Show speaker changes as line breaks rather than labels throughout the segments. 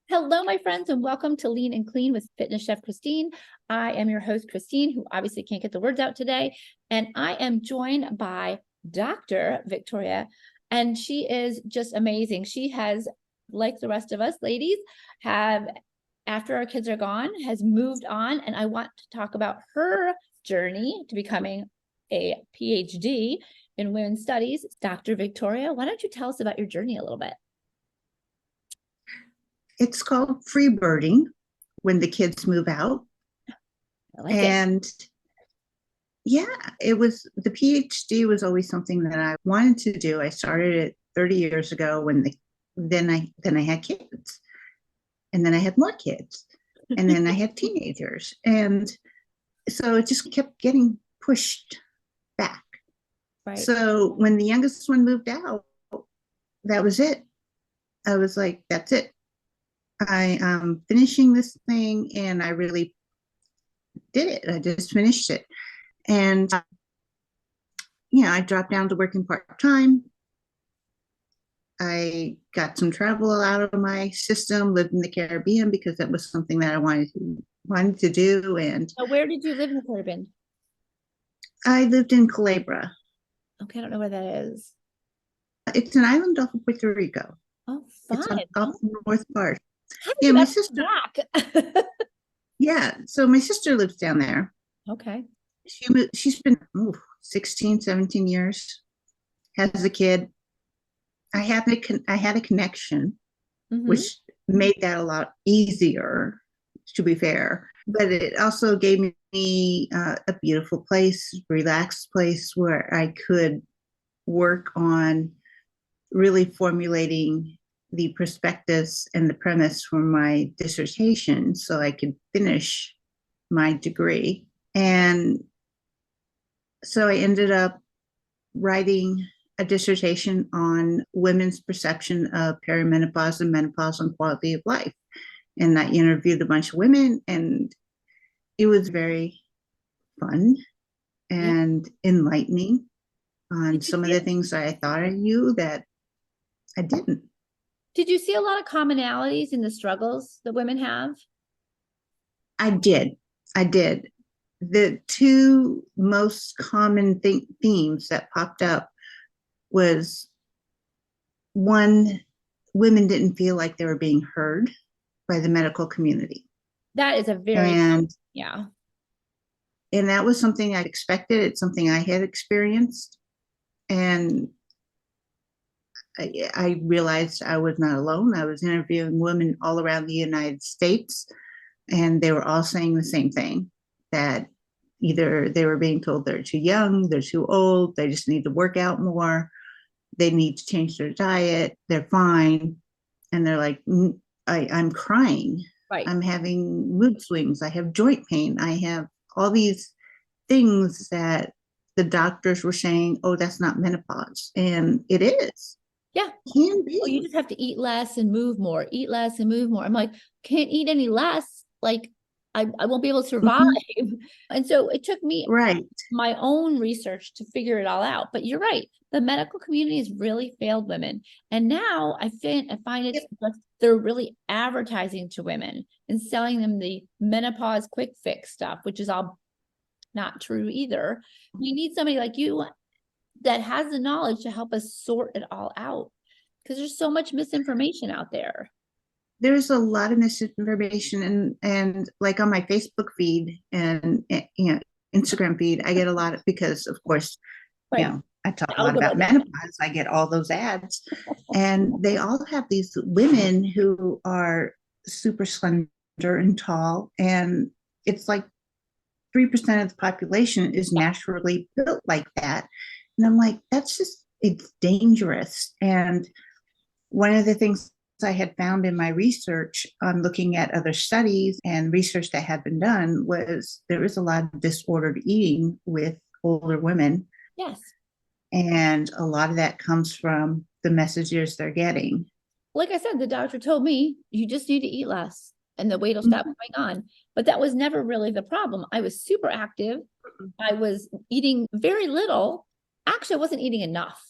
Hello, my friends, and welcome to Lean and Clean with Fitness Chef Christine. I am your host, Christine, who obviously can't get the words out today. And I am joined by Dr. Victoria, and she is just amazing. She has, like the rest of us ladies, after our kids are gone, has moved on. And I want to talk about her journey to becoming a Ph.D. in women's studies. Dr. Victoria, why don't you tell us about your journey a little bit?
It's called free birding when the kids move out.
I like
And yeah, the PhD was always something that I wanted to do. I started it 30 years ago then I had kids. And then I had more kids. And then I had teenagers. And so it just kept getting pushed back.
Right.
So when the youngest one moved out, that was it. I was like, that's it. I am finishing this thing, and I really did it. I just finished it. And I dropped down to working part-time. I got some travel out of my system, lived in the Caribbean because that was something that I wanted to do. And
So where did you live in the Caribbean?
I lived in Culebra.
Okay, I don't know where that is.
It's an island off of Puerto Rico.
Oh,
It's
fun.
off the north part.
How did
Yeah,
you
my
ever
sister.
back?
Yeah, so my sister lives down there.
Okay.
She's been 16, 17 years, has a kid. I had a connection, which made that a lot easier, to be fair. But it also gave me a beautiful place, relaxed place where I could work on really formulating the prospectus and the premise for my dissertation so I could finish my degree. And so I ended up writing a dissertation on women's perception of perimenopause and menopause and quality of life. And I interviewed a bunch of women, and it was very fun and enlightening on some of the things that I thought I knew that I didn't.
Did you see a lot of commonalities in the struggles that women have?
I did. The two most common themes that popped up was one, women didn't feel like they were being heard by the medical community.
That is a very, yeah.
And that was something I expected. It's something I had experienced. And I realized I was not alone. I was interviewing women all around the United States, and they were all saying the same thing, that either they were being told they're too young, they're too old, they just need to work out more, they need to change their diet, they're fine. And they're like, I'm crying.
Right.
I'm having mood swings. I have joint pain. I have all these things that the doctors were saying, oh, that's not menopause. And it is.
Yeah.
Can be.
Well, you just have to eat less and move more, eat less and move more. I'm like, can't eat any less. Like, I won't be able to survive. And so it took me my own research to figure it all out. But you're right. The medical community has really failed women. And now I find it's they're really advertising to women and selling them the menopause quick fix stuff, which is all not true either. We need somebody like you that has the knowledge to help us sort it all out, because there's so much misinformation out there.
There's a lot of misinformation, and like on my Facebook feed and Instagram feed, I get a lot of, because of course, I talk a lot about menopause. I get all those ads, and they all have these women who are super slender and tall, and it's like 3% of the population is naturally built like that. And I'm like, it's dangerous. And one of the things I had found in my research on looking at other studies and research that had been done was there is a lot of disordered eating with older women.
Yes.
And a lot of that comes from the messages they're getting.
Like I said, the doctor told me, you just need to eat less and the weight will stop going on. But that was never really the problem. I was super active. I was eating very little. Actually, I wasn't eating enough.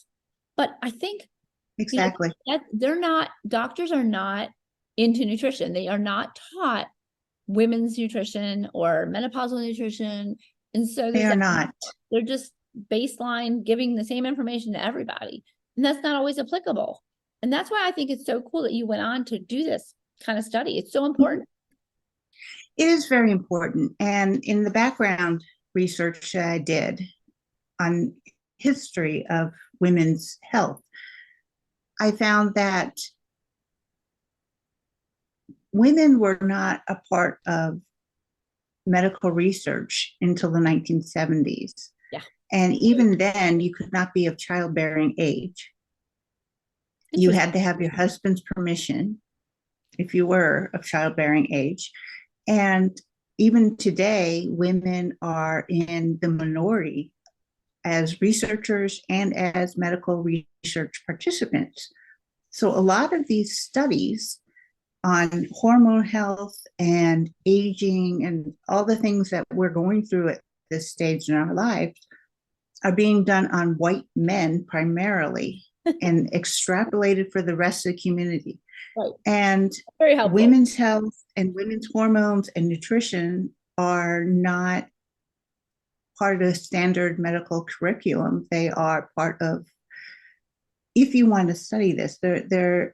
But I think
exactly
doctors are not into nutrition. They are not taught women's nutrition or menopausal nutrition. And so
they are not.
They're just baseline giving the same information to everybody. And that's not always applicable. And that's why I think it's so cool that you went on to do this kind of study. It's so important.
It is very important. And in the background research that I did on history of women's health, I found that women were not a part of medical research until the 1970s.
Yeah.
And even then, you could not be of childbearing age. You had to have your husband's permission if you were of childbearing age. And even today, women are in the minority as researchers and as medical research participants. So a lot of these studies on hormone health and aging and all the things that we're going through at this stage in our lives are being done on white men primarily and extrapolated for the rest of the community.
Right.
And
very helpful.
Women's health and women's hormones and nutrition are not part of the standard medical curriculum. They are part of, if you want to study this, they're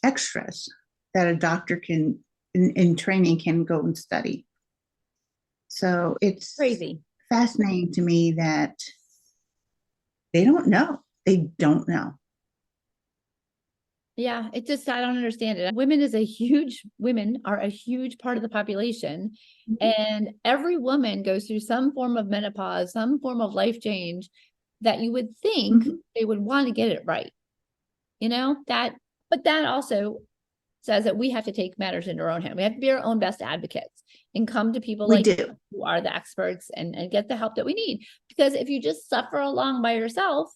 extras that a doctor can, in training, can go and study. So it's
crazy,
fascinating to me that they don't know. They don't know.
Yeah, it just, I don't understand it. Women are a huge part of the population. And every woman goes through some form of menopause, some form of life change that you would think they would want to get it right. But that also says that we have to take matters into our own hand. We have to be our own best advocates and come to people like you who are the experts and get the help that we need. Because if you just suffer along by yourself,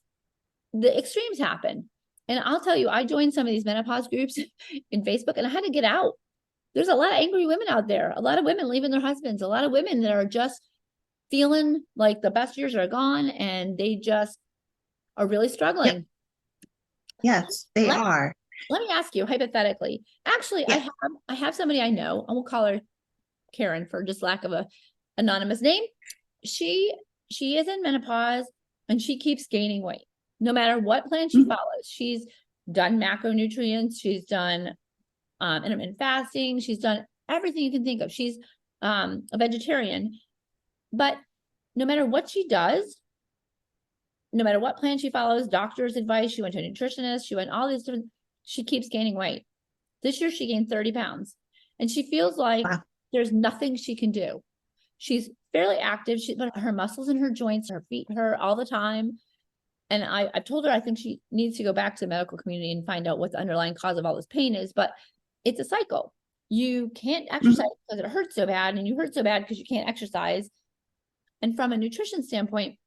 the extremes happen. And I'll tell you, I joined some of these menopause groups in Facebook and I had to get out. There's a lot of angry women out there, a lot of women leaving their husbands, a lot of women that are just feeling like the best years are gone and they just are really struggling.
Yep. Yes, they are.
Let me ask you hypothetically. Actually, yeah. I have somebody I know, and we'll call her Karen for just lack of a anonymous name. She is in menopause and she keeps gaining weight. No matter what plan she follows, she's done macronutrients, she's done intermittent fasting, she's done everything you can think of. She's a vegetarian, but no matter what she does, no matter what plan she follows, doctor's advice, she went to a nutritionist, she went all these different, she keeps gaining weight. This year she gained 30 pounds and she feels like there's nothing she can do. She's fairly active, but her muscles in her joints, her feet hurt all the time. And I've told her I think she needs to go back to the medical community and find out what the underlying cause of all this pain is. But it's a cycle. You can't exercise because it hurts so bad, and you hurt so bad because you can't exercise. And from a nutrition standpoint,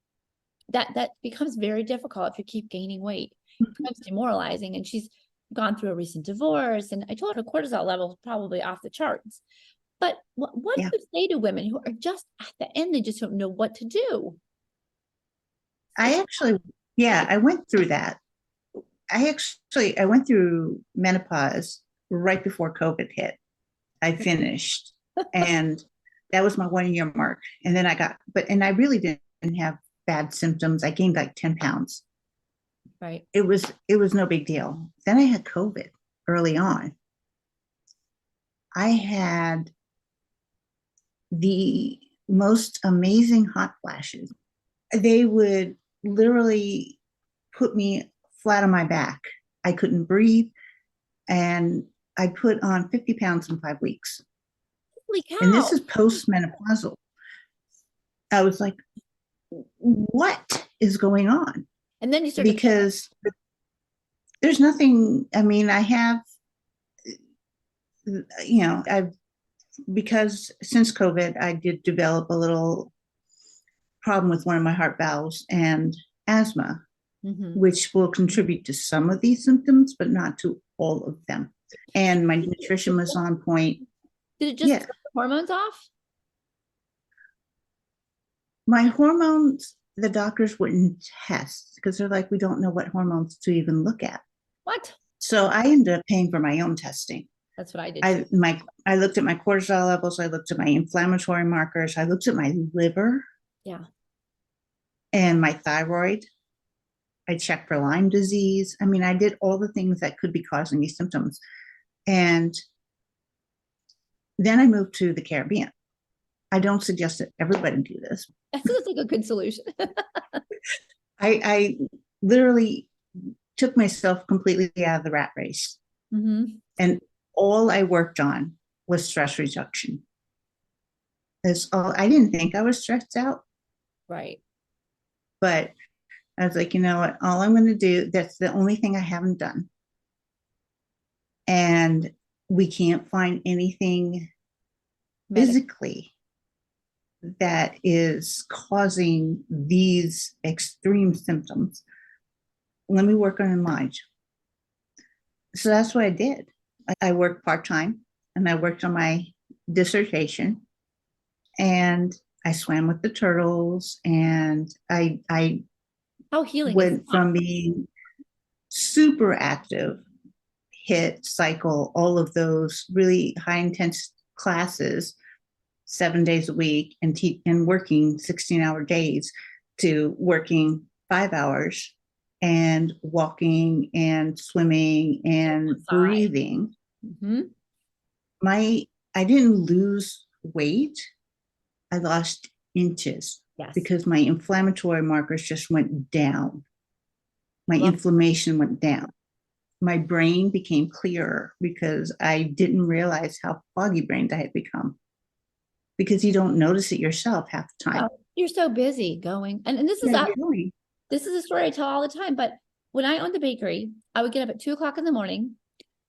that becomes very difficult if you keep gaining weight. It becomes demoralizing. And she's gone through a recent divorce. And I told her cortisol level is probably off the charts. But what do you say to women who are just at the end, they just don't know what to do?
I went through that. I went through menopause right before COVID hit. I finished and that was my 1 year mark. And then I really didn't have bad symptoms. I gained like 10 pounds.
Right.
It was no big deal. Then I had COVID early on. I had the most amazing hot flashes. They would literally put me flat on my back. I couldn't breathe. And I put on 50 pounds in 5 weeks.
Holy cow.
And this is post-menopausal. I was like, what is going on?
And then you started
because there's nothing, I mean, I have, because since COVID, I did develop a little problem with one of my heart valves and asthma, which will contribute to some of these symptoms, but not to all of them. And my nutrition was on point.
Did it just cut the hormones off?
My hormones, the doctors wouldn't test because they're like, we don't know what hormones to even look at.
What?
So I ended up paying for my own testing.
That's what I did too.
I looked at my cortisol levels. I looked at my inflammatory markers. I looked at my liver.
Yeah.
And my thyroid. I checked for Lyme disease. I mean, I did all the things that could be causing these symptoms. And then I moved to the Caribbean. I don't suggest that everybody do this.
That sounds like a good solution.
I literally took myself completely out of the rat race. And all I worked on was stress reduction. That's all. I didn't think I was stressed out.
Right.
But I was like, you know what? All I'm going to do, that's the only thing I haven't done. And we can't find anything physically that is causing these extreme symptoms. Let me work on your mind. So that's what I did. I worked part-time and I worked on my dissertation, and I swam with the turtles, and I
how healing
went from being super active, HIIT, cycle, all of those really high intense classes 7 days a week and working 16-hour days to working 5 hours and walking and swimming and breathing. I didn't lose weight. I lost inches because my inflammatory markers just went down. My inflammation went down. My brain became clearer because I didn't realize how foggy brained I had become, because you don't notice it yourself half the time.
Oh, you're so busy going. And this is this is a story I tell all the time. But when I owned the bakery, I would get up at 2:00 in the morning,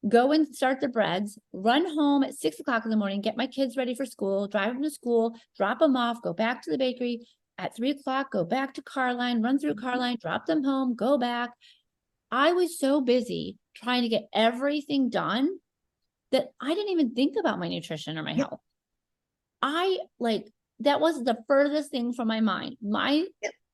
go and start the breads, run home at 6:00 in the morning, get my kids ready for school, drive them to school, drop them off, go back to the bakery at 3:00, go back to Carline, run through Carline, drop them home, go back. I was so busy trying to get everything done that I didn't even think about my nutrition or my health. That was the furthest thing from my mind.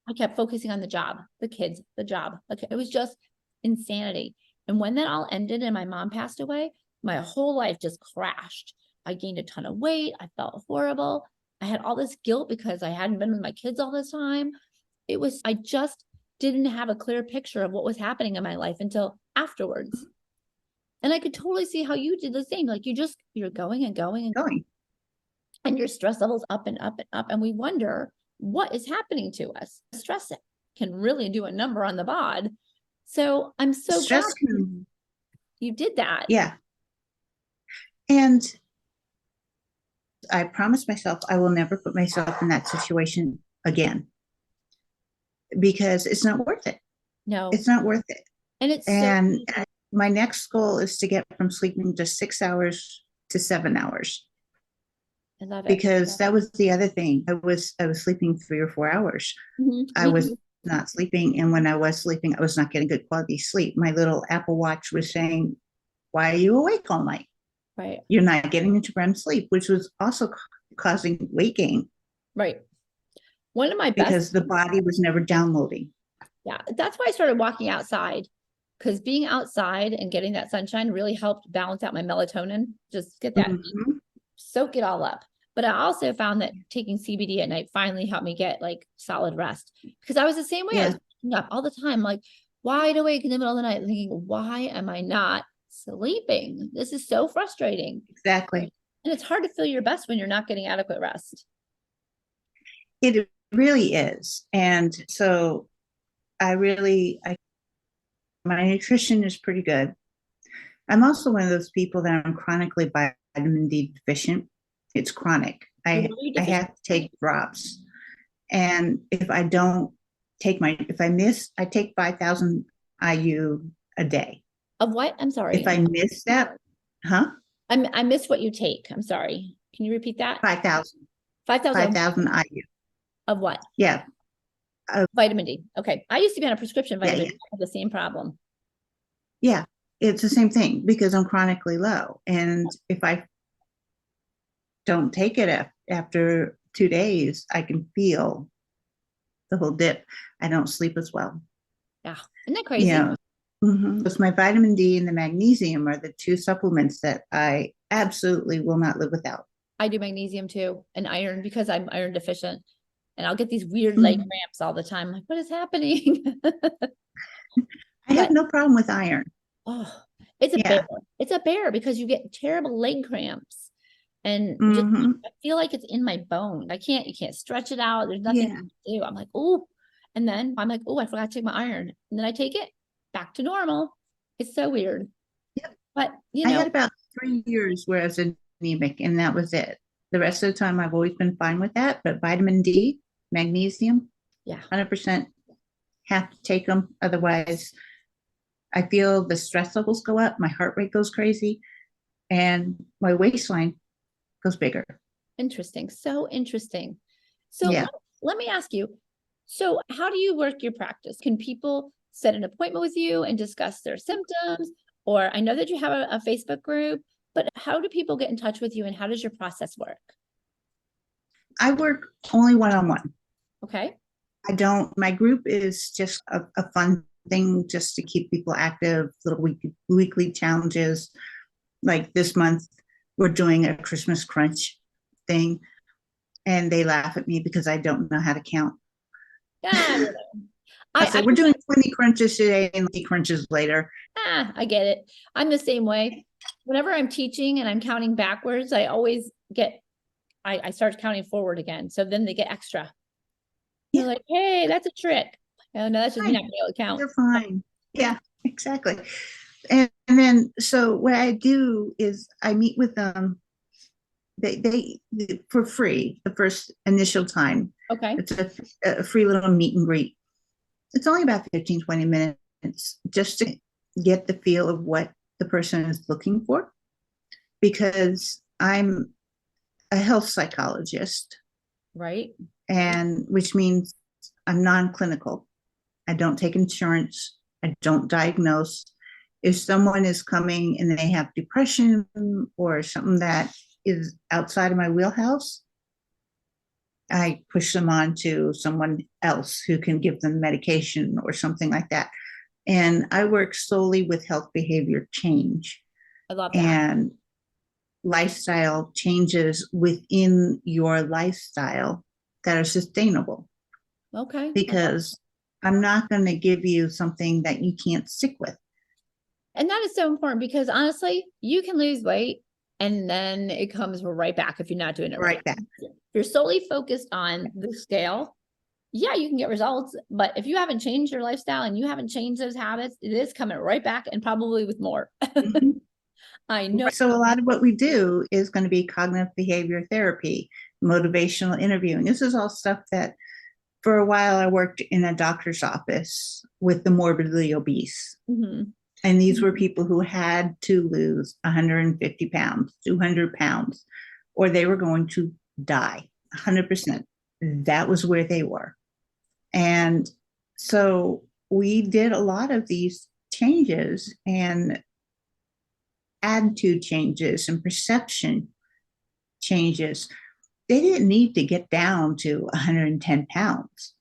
I kept focusing on the job, the kids, the job. Okay, it was just insanity. And when that all ended and my mom passed away, my whole life just crashed. I gained a ton of weight. I felt horrible. I had all this guilt because I hadn't been with my kids all this time. I just didn't have a clear picture of what was happening in my life until afterwards. And I could totally see how you did the same. Like you're going and going and going. And your stress levels up and up and up. And we wonder what is happening to us. Stress can really do a number on the bod. So I'm so glad you did that.
Yeah. And I promised myself I will never put myself in that situation again, because it's not worth it.
No,
it's not worth it.
And
my next goal is to get from sleeping just 6 hours to 7 hours.
I love it.
Because that was the other thing. I was sleeping 3 or 4 hours. I was not sleeping. And when I was sleeping, I was not getting good quality sleep. My little Apple Watch was saying, why are you awake all night?
Right.
You're not getting into REM sleep, which was also causing weight gain.
Right. One of my best,
because the body was never downloading.
Yeah. That's why I started walking outside, because being outside and getting that sunshine really helped balance out my melatonin. Just get that, soak it all up. But I also found that taking CBD at night finally helped me get like solid rest, because I was the same way. I was waking up all the time, like wide awake in the middle of the night thinking, why am I not sleeping? This is so frustrating.
Exactly.
And it's hard to feel your best when you're not getting adequate rest.
It really is. And so my nutrition is pretty good. I'm also one of those people that I'm chronically vitamin D deficient. It's chronic. I have to take drops. And if I don't take I take 5,000 IU a day.
Of what? I'm sorry.
If I miss that,
I missed what you take. I'm sorry. Can you repeat that?
5,000.
5,000
IU.
Of what?
Yeah.
Vitamin D. Okay. I used to be on a prescription vitamin D. I have the same problem.
Yeah. It's the same thing, because I'm chronically low. And if I don't take it after 2 days, I can feel the whole dip. I don't sleep as well.
Yeah. Isn't that crazy?
Because my vitamin D and the magnesium are the two supplements that I absolutely will not live without.
I do magnesium too, and iron, because I'm iron deficient, and I'll get these weird leg cramps all the time. Like, what is happening?
I have no problem with iron.
Oh, it's a bear. It's a bear because you get terrible leg cramps, and just I feel like it's in my bone. You can't stretch it out. There's nothing to do. I'm like, oh, and then I'm like, oh, I forgot to take my iron, and then I take it back to normal. It's so weird.
Yep.
But
I had about 3 years where I was anemic, and that was it. The rest of the time, I've always been fine with that. But vitamin D, magnesium, 100% have to take them. Otherwise, I feel the stress levels go up, my heart rate goes crazy, and my waistline goes bigger.
Interesting. So interesting. So let me ask you, so how do you work your practice? Can people set an appointment with you and discuss their symptoms? Or I know that you have a Facebook group, but how do people get in touch with you, and how does your process work?
I work only one-on-one.
Okay.
My group is just a fun thing just to keep people active, little weekly challenges. Like this month, we're doing a Christmas crunch thing, and they laugh at me because I don't know how to count.
Yeah,
I said, we're doing 20 crunches today and 20 crunches later.
I get it. I'm the same way. Whenever I'm teaching and I'm counting backwards, I always I start counting forward again. So then they get extra. They're like, hey, that's a trick. Oh, no, that's just me not being able to count.
You're fine. Yeah, exactly. And then, so what I do is I meet with them. They for free the first initial time.
Okay.
It's a free little meet and greet. It's only about 15, 20 minutes just to get the feel of what the person is looking for. Because I'm a health psychologist.
Right.
And which means I'm non-clinical. I don't take insurance. I don't diagnose. If someone is coming and they have depression or something that is outside of my wheelhouse, I push them on to someone else who can give them medication or something like that. And I work solely with health behavior change.
I love that.
And lifestyle changes within your lifestyle that are sustainable.
Okay.
Because I'm not going to give you something that you can't stick with.
And that is so important, because honestly, you can lose weight and then it comes right back if you're not doing it right.
Back.
If you're solely focused on the scale, yeah, you can get results. But if you haven't changed your lifestyle and you haven't changed those habits, it is coming right back, and probably with more. I know.
So a lot of what we do is going to be cognitive behavior therapy, motivational interviewing. This is all stuff that for a while I worked in a doctor's office with the morbidly obese. And these were people who had to lose 150 pounds, 200 pounds, or they were going to die 100%. That was where they were. And so we did a lot of these changes and attitude changes and perception changes. They didn't need to get down to 110 pounds.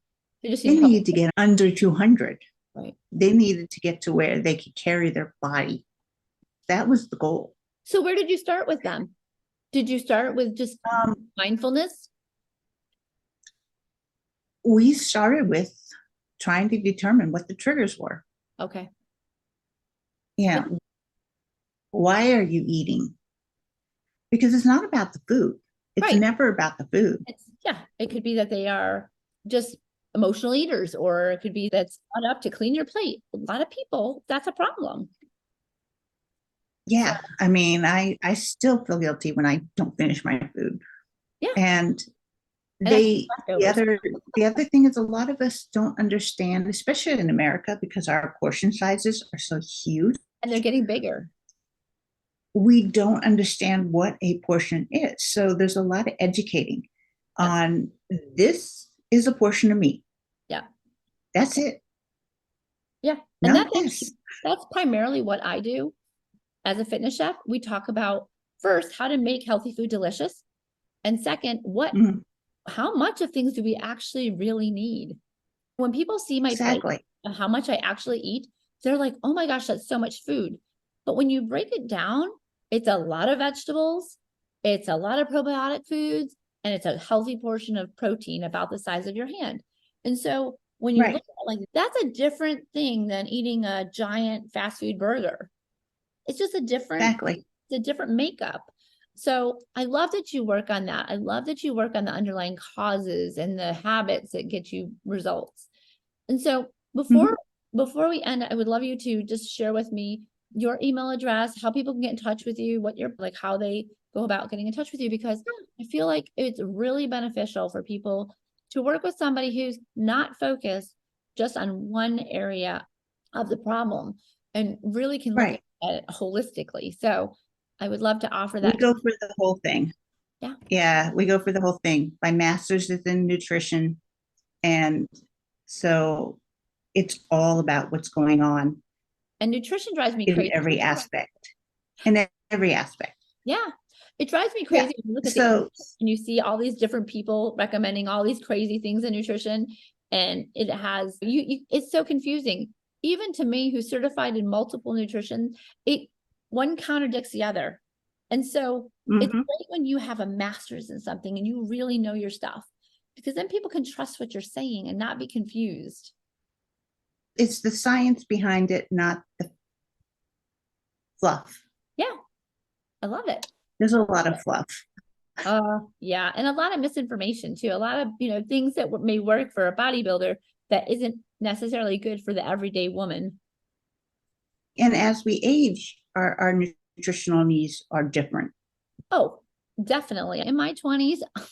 They needed to get under 200.
Right.
They needed to get to where they could carry their body. That was the goal.
So where did you start with them? Did you start with just mindfulness?
We started with trying to determine what the triggers were.
Okay.
Yeah. Why are you eating? Because it's not about the food. It's never about the food.
It could be that they are just emotional eaters, or it could be that's not up to clean your plate. A lot of people, that's a problem.
Yeah. I mean, I still feel guilty when I don't finish my food.
Yeah.
And the other thing is, a lot of us don't understand, especially in America, because our portion sizes are so huge.
And they're getting bigger.
We don't understand what a portion is. So there's a lot of educating on this is a portion of meat.
Yeah.
That's it.
Yeah. And that's primarily what I do as a fitness chef. We talk about first how to make healthy food delicious. And second, how much of things do we actually really need? When people see my plate, how much I actually eat, they're like, oh my gosh, that's so much food. But when you break it down, it's a lot of vegetables, it's a lot of probiotic foods, and it's a healthy portion of protein about the size of your hand. And so when you look at like, that's a different thing than eating a giant fast food burger. It's just a different, it's a different makeup. So I love that you work on that. I love that you work on the underlying causes and the habits that get you results. And so before we end, I would love you to just share with me your email address, how people can get in touch with you, what you're like, how they go about getting in touch with you, because I feel like it's really beneficial for people to work with somebody who's not focused just on one area of the problem and really can look at it holistically. So I would love to offer that.
We go for the whole thing.
Yeah.
Yeah, we go for the whole thing. My master's is in nutrition. And so it's all about what's going on.
And nutrition drives me crazy.
In every aspect. In every aspect.
Yeah. It drives me crazy when you look at the and you see all these different people recommending all these crazy things in nutrition. And it has it's so confusing. Even to me, who's certified in multiple nutrition, one contradicts the other. And so it's great when you have a master's in something and you really know your stuff, because then people can trust what you're saying and not be confused.
It's the science behind it, not the fluff.
Yeah. I love it.
There's a lot of fluff.
Yeah. And a lot of misinformation too. A lot of, things that may work for a bodybuilder that isn't necessarily good for the everyday woman.
And as we age, our nutritional needs are different.
Oh, definitely. In my 20s, I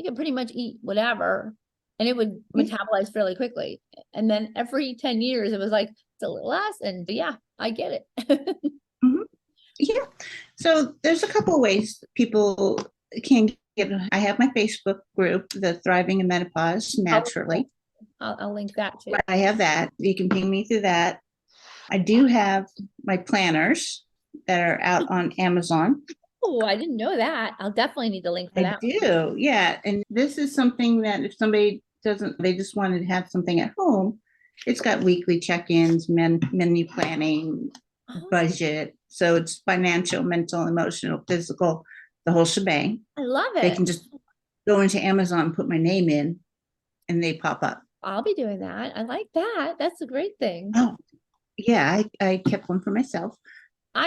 could pretty much eat whatever and it would metabolize fairly quickly. And then every 10 years, it was like, it's a little less. And yeah, I get it.
Yeah. So there's a couple of ways people can get. I have my Facebook group, the Thriving in Menopause Naturally.
I'll link that too.
I have that. You can ping me through that. I do have my planners that are out on Amazon.
Oh, I didn't know that. I'll definitely need the link for that.
I do. Yeah. And this is something that if somebody they just wanted to have something at home, it's got weekly check-ins, menu planning, budget. So it's financial, mental, emotional, physical, the whole shebang.
I love it.
They can just go into Amazon, put my name in, and they pop up.
I'll be doing that. I like that. That's a great thing.
Oh, yeah. I kept one for myself.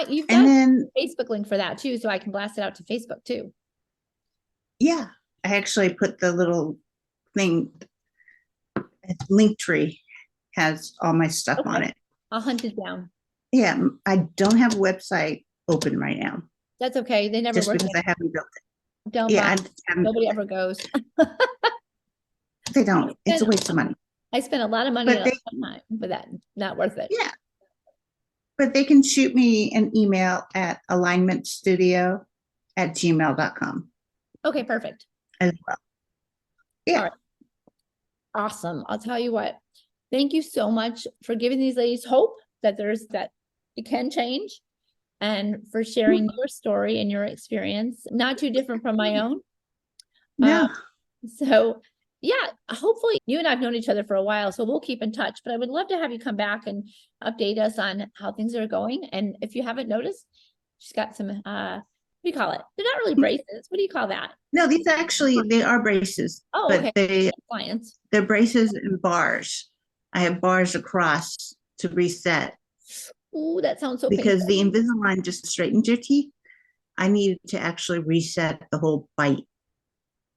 You've got a Facebook link for that too, so I can blast it out to Facebook too.
Yeah. I actually put the little thing, Linktree has all my stuff on it.
I'll hunt it down.
Yeah, I don't have a website open right now.
That's okay. They never
just because I haven't built it.
Don't nobody ever goes.
They don't. It's a waste of money.
I spent a lot of money on time, but that not worth it.
Yeah. But they can shoot me an email at alignmentstudio@gmail.com.
Okay, perfect.
As well. Yeah.
Right. Awesome. I'll tell you what. Thank you so much for giving these ladies hope that it can change, and for sharing your story and your experience, not too different from my own.
Yeah.
So yeah, hopefully you and I've known each other for a while, so we'll keep in touch, but I would love to have you come back and update us on how things are going. And if you haven't noticed, she's got some, what do you call it? They're not really braces. What do you call that?
No, these actually, they are braces.
Oh,
but
okay.
They're braces and bars. I have bars across to reset.
Ooh, that sounds so
because
painful.
the Invisalign just straightens your teeth. I needed to actually reset the whole bite.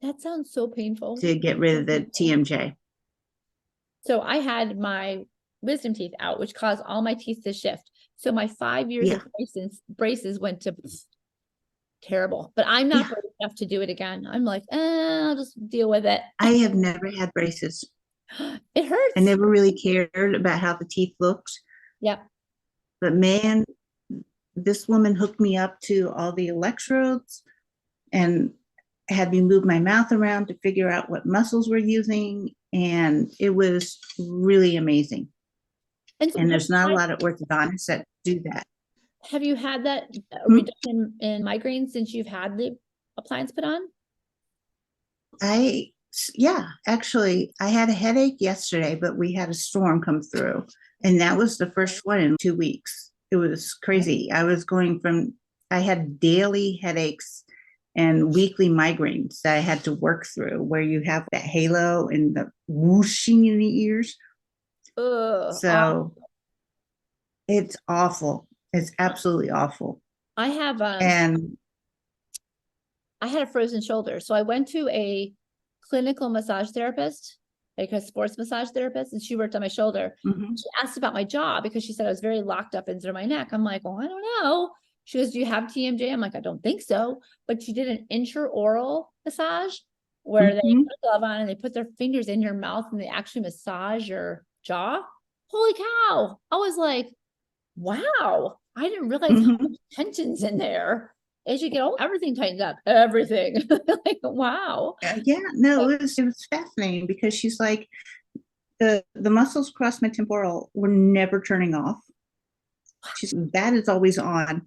That sounds so painful.
To get rid of the TMJ.
So I had my wisdom teeth out, which caused all my teeth to shift. So my 5 years of braces went to terrible. But I'm not brave enough to do it again. I'm like, I'll just deal with it.
I have never had braces.
It hurts.
I never really cared about how the teeth looked.
Yep.
But man, this woman hooked me up to all the electrodes and had me move my mouth around to figure out what muscles we're using. And it was really amazing. And there's not a lot of orthodontists that do that.
Have you had that reduction in migraine since you've had the appliance put on?
Actually, I had a headache yesterday, but we had a storm come through. And that was the first one in 2 weeks. It was crazy. I had daily headaches and weekly migraines that I had to work through, where you have that halo and the whooshing in the ears.
Ugh,
So it's awful. It's absolutely awful.
I have
And
I had a frozen shoulder. So I went to a clinical massage therapist, like a sports massage therapist, and she worked on my shoulder. She asked about my jaw because she said I was very locked up into my neck. I'm like, well, I don't know. She goes, do you have TMJ? I'm like, I don't think so. But she did an intraoral massage where they put a glove on and they put their fingers in your mouth and they actually massage your jaw. Holy cow. I was like, wow, I didn't realize how much tension's in there. As you get old, everything tightens up, everything. Like, wow.
Yeah, no, it was fascinating because she's like, the muscles across my temporal were never turning off. That is always on.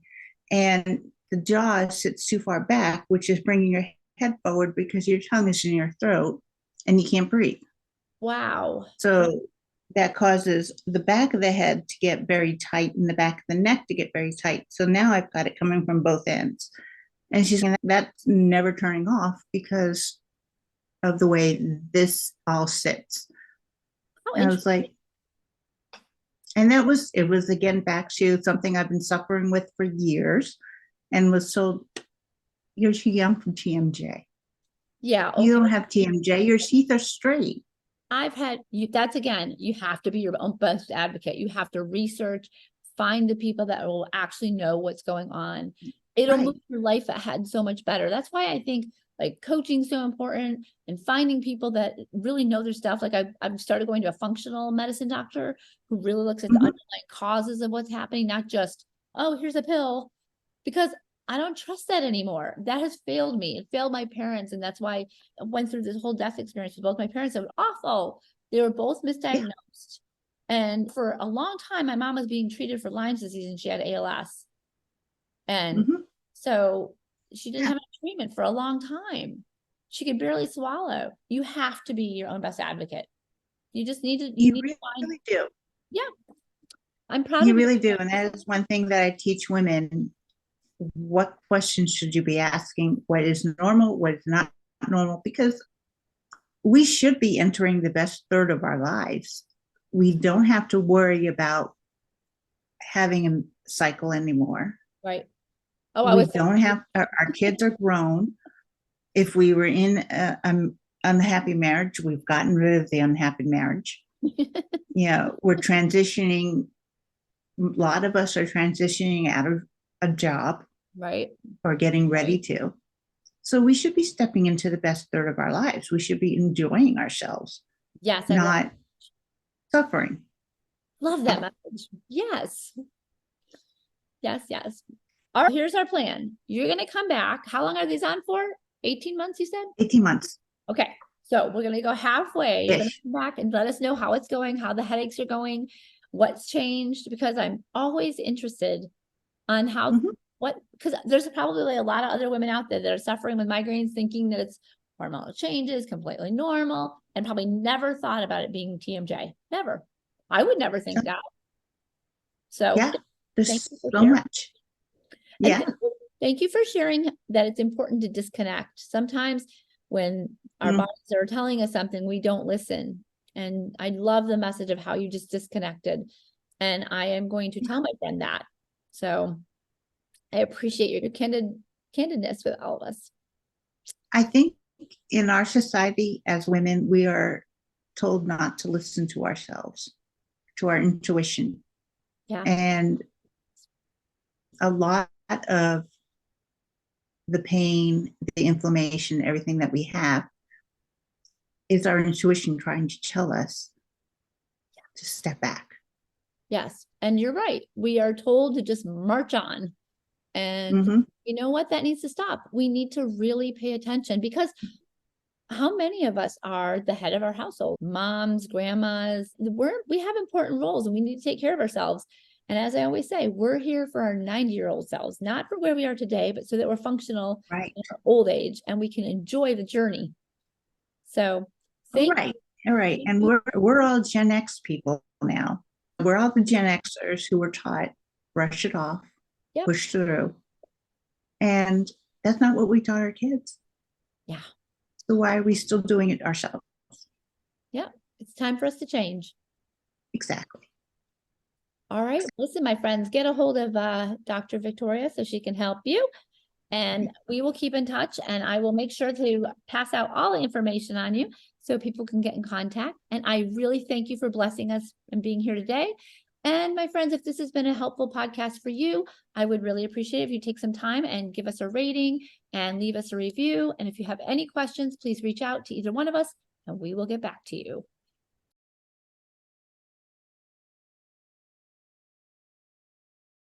And the jaw sits too far back, which is bringing your head forward because your tongue is in your throat and you can't breathe.
Wow.
So that causes the back of the head to get very tight and the back of the neck to get very tight. So now I've got it coming from both ends. And she's saying that's never turning off because of the way this all sits. And I was like, and it was again back to something I've been suffering with for years and was told, you're too young for TMJ.
Yeah. Okay.
You don't have TMJ. Your teeth are straight.
I've had you. That's again, you have to be your own best advocate. You have to research, find the people that will actually know what's going on. It'll move your life ahead so much better. That's why I think like coaching is so important and finding people that really know their stuff. Like I've started going to a functional medicine doctor who really looks at the underlying causes of what's happening, not just, oh, here's a pill, because I don't trust that anymore. That has failed me. It failed my parents. And that's why I went through this whole death experience with both my parents. It was awful. They were both misdiagnosed. And for a long time, my mom was being treated for Lyme's disease and she had ALS. And so she didn't have any treatment for a long time. She could barely swallow. You have to be your own best advocate. You just need to,
you really do.
Yeah. I'm proud
You
of
really do. And that is one thing that I teach women. What questions should you be asking? What is normal? What is not normal? Because we should be entering the best third of our lives. We don't have to worry about having a cycle anymore.
Right.
Oh, we don't have, our kids are grown. If we were in an unhappy marriage, we've gotten rid of the unhappy marriage. We're transitioning. A lot of us are transitioning out of a job.
Right.
Or getting ready to. So we should be stepping into the best third of our lives. We should be enjoying ourselves.
Yes.
Not suffering.
Love that message. Yes. Yes. Yes. All right. Here's our plan. You're going to come back. How long are these on for? 18 months, you said?
18 months.
Okay. So we're going to go halfway. You're going to come back and let us know how it's going, how the headaches are going, what's changed, because I'm always interested on how, because there's probably a lot of other women out there that are suffering with migraines, thinking that it's hormonal changes, completely normal, and probably never thought about it being TMJ. Never. I would never think that. So
yeah, there's so much. Yeah.
Thank you for sharing that it's important to disconnect. Sometimes when our bodies are telling us something, we don't listen. And I love the message of how you just disconnected. And I am going to tell my friend that. So I appreciate your candidness with all of us.
I think in our society as women, we are told not to listen to ourselves, to our intuition.
Yeah.
And a lot of the pain, the inflammation, everything that we have is our intuition trying to tell us to step back.
Yes. And you're right. We are told to just march on. And you know what? That needs to stop. We need to really pay attention, because how many of us are the head of our household? Moms, grandmas, we have important roles and we need to take care of ourselves. And as I always say, we're here for our 90-year-old selves, not for where we are today, but so that we're functional in our old age and we can enjoy the journey. So
All right. And we're all Gen X people now. we're all the Gen Xers who were taught, brush it off,
Yep.
push through. And that's not what we taught our kids.
Yeah.
So why are we still doing it ourselves?
Yeah. It's time for us to change.
Exactly.
All right. Listen, my friends, get a hold of Dr. Victoria so she can help you. And we will keep in touch, and I will make sure to pass out all the information on you so people can get in contact. And I really thank you for blessing us and being here today. And my friends, if this has been a helpful podcast for you, I would really appreciate it if you take some time and give us a rating and leave us a review. And if you have any questions, please reach out to either one of us and we will get back to you.